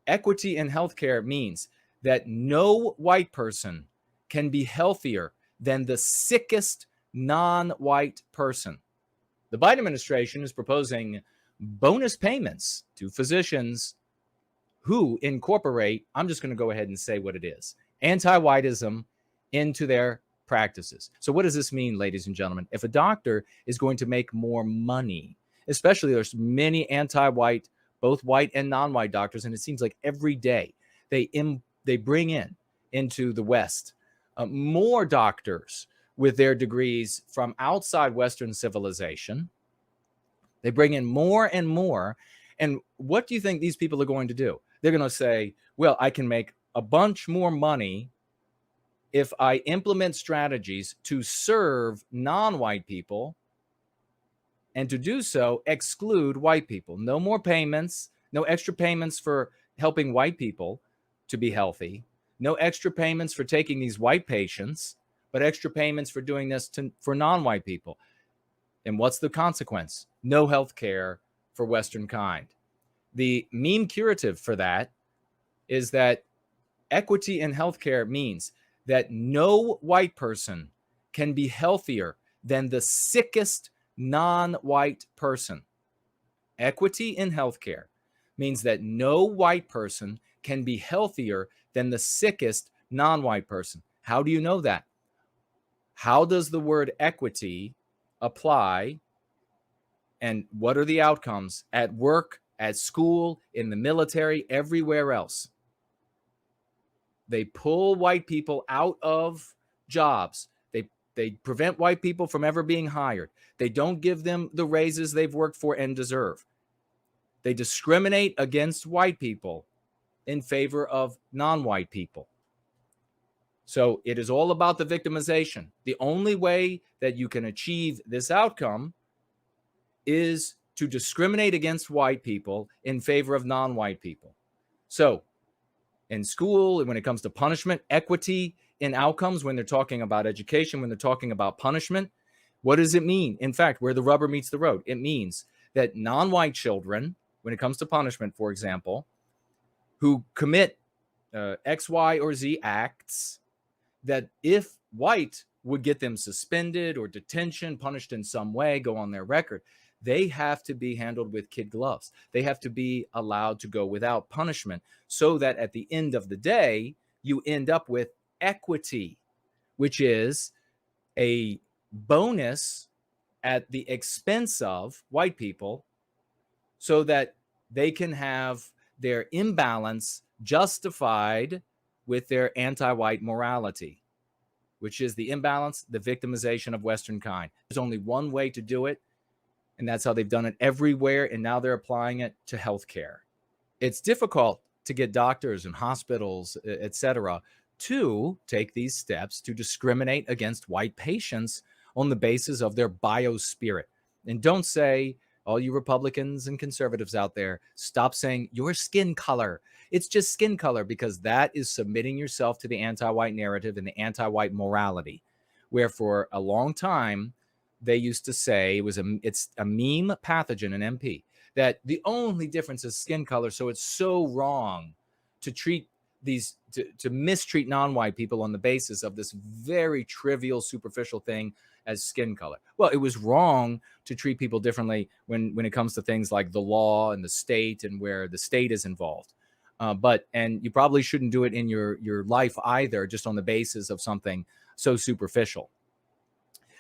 Equity in healthcare means that no white person can be healthier than the sickest non-white person. The Biden administration is proposing bonus payments to physicians who incorporate, I'm just going to go ahead and say what it is, anti-whiteism into their practices. So what does this mean, ladies and gentlemen? If a doctor is going to make more money, especially there's many anti-white, both white and non-white doctors, and it seems like every day they bring in into the West more doctors with their degrees from outside Western civilization. They bring in more and more. And what do you think these people are going to do? They're going to say, well, I can make a bunch more money if I implement strategies to serve non-white people, and to do so, exclude white people. No more payments, no extra payments for helping white people to be healthy, no extra payments for taking these white patients, but extra payments for doing this for non-white people. And what's the consequence? No health care for Western kind. The meme curative for that is that equity in healthcare means that no white person can be healthier than the sickest non-white person. Equity in healthcare means that no white person can be healthier than the sickest non-white person. How do you know that? How does the word equity apply, and what are the outcomes at work, at school, in the military, everywhere else? They pull white people out of jobs. They prevent white people from ever being hired. They don't give them the raises they've worked for and deserve. They discriminate against white people in favor of non-white people. So it is all about the victimization. The only way that you can achieve this outcome is to discriminate against white people in favor of non-white people. So in school, when it comes to punishment, equity in outcomes, when they're talking about education, when they're talking about punishment, what does it mean? In fact, where the rubber meets the road, it means that non-white children, when it comes to punishment, for example, who commit X, Y, or Z acts, that if white would get them suspended or detention, punished in some way, go on their record, they have to be handled with kid gloves. They have to be allowed to go without punishment, so that at the end of the day, you end up with equity, which is a bonus at the expense of white people, so that they can have their imbalance justified with their anti-white morality, which is the imbalance, the victimization of Western kind. There's only one way to do it, and that's how they've done it everywhere, and now they're applying it to healthcare. It's difficult to get doctors and hospitals, etc., to take these steps to discriminate against white patients on the basis of their biospirit. And don't say, all you Republicans and conservatives out there, stop saying your skin color. It's just skin color, because that is submitting yourself to the anti-white narrative and the anti-white morality, where for a long time they used to say it's a meme pathogen, an MP, that the only difference is skin color. So it's so wrong to treat these to mistreat non-white people on the basis of this very trivial, superficial thing as skin color. Well, it was wrong to treat people differently when it comes to things like the law and the state, and where the state is involved. And you probably shouldn't do it in your life either, just on the basis of something so superficial.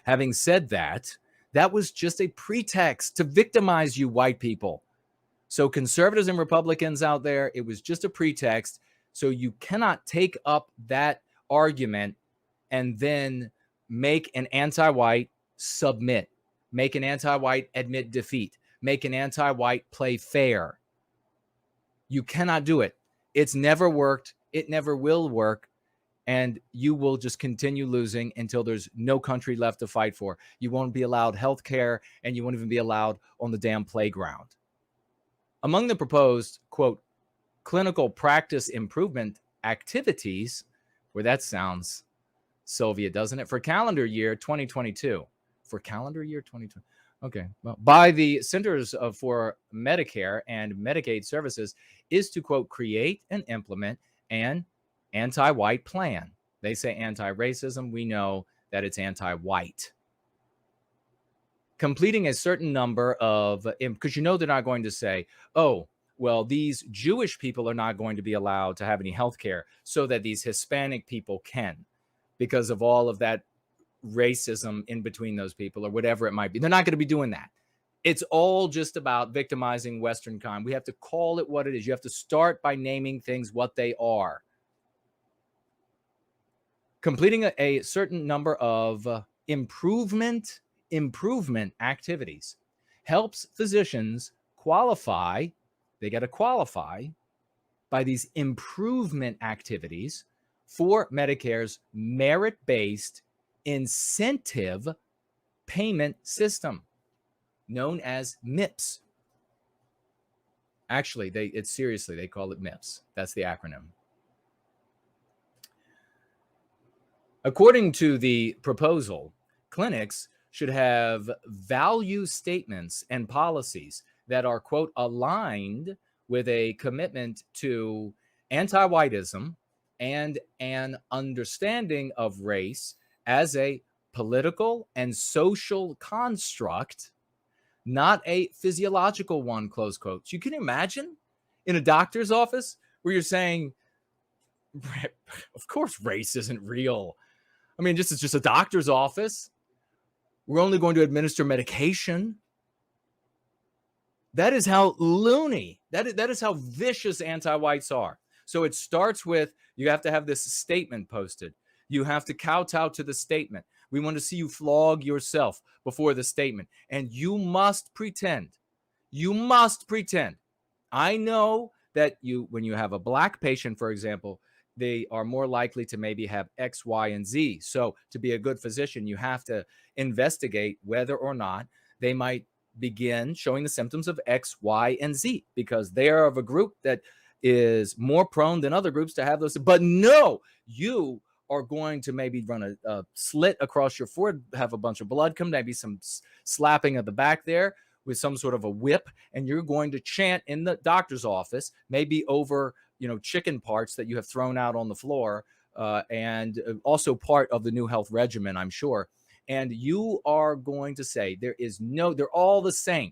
Having said that, that was just a pretext to victimize you white people. So conservatives and Republicans out there, it was just a pretext. So you cannot take up that argument and then make an anti-white submit, make an anti-white admit defeat, make an anti-white play fair. You cannot do it. It's never worked. It never will work. And you will just continue losing until there's no country left to fight for. You won't be allowed health care, and you won't even be allowed on the damn playground. Among the proposed, quote, clinical practice improvement activities, where that sounds Soviet, doesn't it? For calendar year 2022. For calendar year 2020. Okay. Well, by the Centers for Medicare and Medicaid Services is to, quote, create and implement an anti-white plan. They say anti-racism. We know that it's anti-white. Completing a certain number of, because you know they're not going to say, oh, well, these Jewish people are not going to be allowed to have any health care so that these Hispanic people can, because of all of that racism in between those people or whatever it might be. They're not going to be doing that. It's all just about victimizing Western kind. We have to call it what it is. You have to start by naming things what they are. Completing a certain number of improvement activities helps physicians qualify. They got to qualify by these improvement activities for Medicare's merit-based incentive payment system, known as MIPS. Actually, they call it MIPS. That's the acronym. According to the proposal, clinics should have value statements and policies that are, quote, aligned with a commitment to anti-whiteism and an understanding of race as a political and social construct, not a physiological one, close quotes. You can imagine in a doctor's office where you're saying, of course, race isn't real. I mean, this is just a doctor's office. We're only going to administer medication. That is how loony, that is how vicious anti-whites are. So it starts with, you have to have this statement posted. You have to kowtow to the statement. We want to see you flog yourself before the statement. And you must pretend. You must pretend. I know that when you have a black patient, for example, they are more likely to maybe have X, Y, and Z. So to be a good physician, you have to investigate whether or not they might begin showing the symptoms of X, Y, and Z, because they are of a group that is more prone than other groups to have those. But no, you are going to maybe run a slit across your forehead, have a bunch of blood come, maybe some slapping at the back there with some sort of a whip, and you're going to chant in the doctor's office, maybe over, chicken parts that you have thrown out on the floor, and also part of the New Health regimen, I'm sure. And you are going to say they're all the same.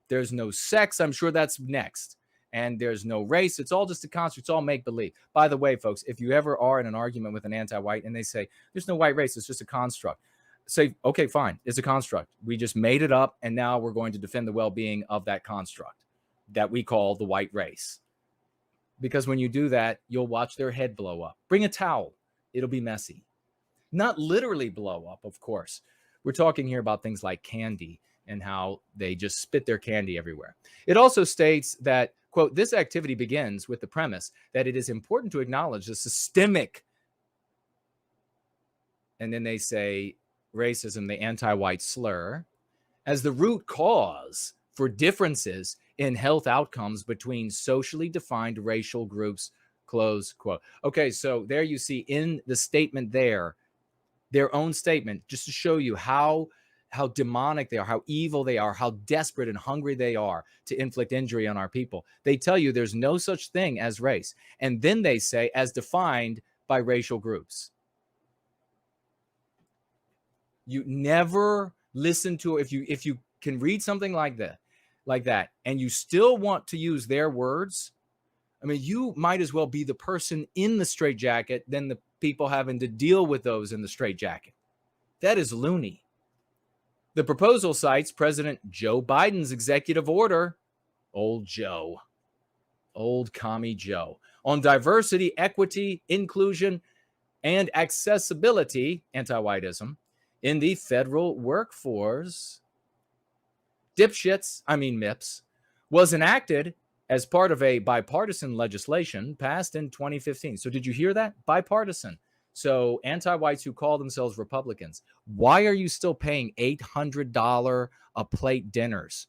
There's no sex. I'm sure that's next. And there's no race. It's all just a construct. It's all make-believe. By the way, folks, if you ever are in an argument with an anti-white and they say, there's no white race, it's just a construct, say, okay, fine, it's a construct. We just made it up, and now we're going to defend the well-being of that construct that we call the white race. Because when you do that, you'll watch their head blow up. Bring a towel. It'll be messy. Not literally blow up, of course. We're talking here about things like candy and how they just spit their candy everywhere. It also states that, quote, this activity begins with the premise that it is important to acknowledge the systemic, and then they say racism, the anti-white slur, as the root cause for differences in health outcomes between socially defined racial groups, close quote. Okay, so there you see in the statement there, their own statement, just to show you how demonic they are, how evil they are, how desperate and hungry they are to inflict injury on our people. They tell you there's no such thing as race. And then they say, as defined by racial groups. You never listen to, if you can read something like that, and you still want to use their words, I mean, you might as well be the person in the straitjacket than the people having to deal with those in the straitjacket. That is loony. The proposal cites President Joe Biden's executive order, old Joe, old commie Joe, on diversity, equity, inclusion, and accessibility, anti-whiteism, in the federal workforce. MIPS, was enacted as part of a bipartisan legislation passed in 2015. So did you hear that? Bipartisan. So anti-whites who call themselves Republicans, why are you still paying $800 a plate dinners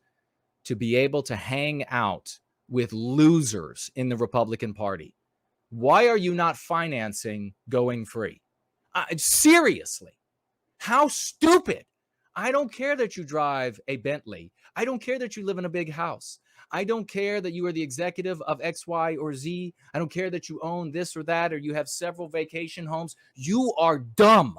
to be able to hang out with losers in the Republican Party? Why are you not financing going free? Seriously, how stupid. I don't care that you drive a Bentley. I don't care that you live in a big house. I don't care that you are the executive of X, Y, or Z. I don't care that you own this or that, or you have several vacation homes. You are dumb.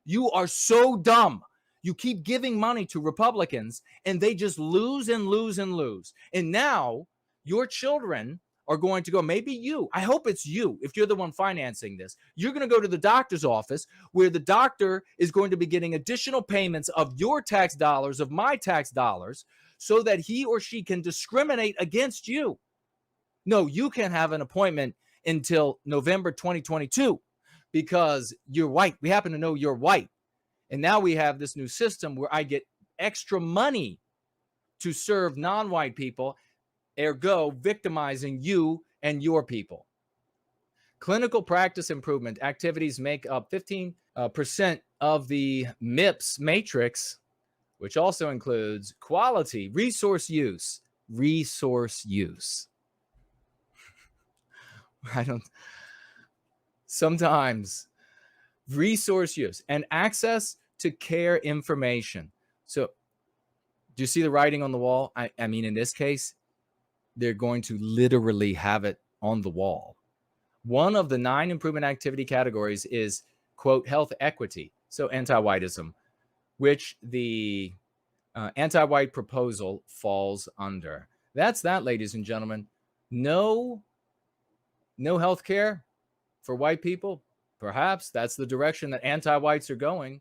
You are so dumb. You keep giving money to Republicans and they just lose and lose and lose. And now your children are going to go, maybe you, I hope it's you, if you're the one financing this, you're going to go to the doctor's office where the doctor is going to be getting additional payments of your tax dollars, of my tax dollars, so that he or she can discriminate against you. No, you can't have an appointment until November 2022 because you're white. We happen to know you're white. And now we have this new system where I get extra money to serve non-white people, ergo victimizing you and your people. Clinical practice improvement activities make up 15% of the MIPS matrix, which also includes quality, resource use. Sometimes resource use and access to care information. So do you see the writing on the wall? I mean, in this case, they're going to literally have it on the wall. One of the 9 improvement activity categories is, quote, health equity. So anti-whiteism, which the anti-white proposal falls under. That's that, ladies and gentlemen. No health care for white people. Perhaps that's the direction that anti-whites are going.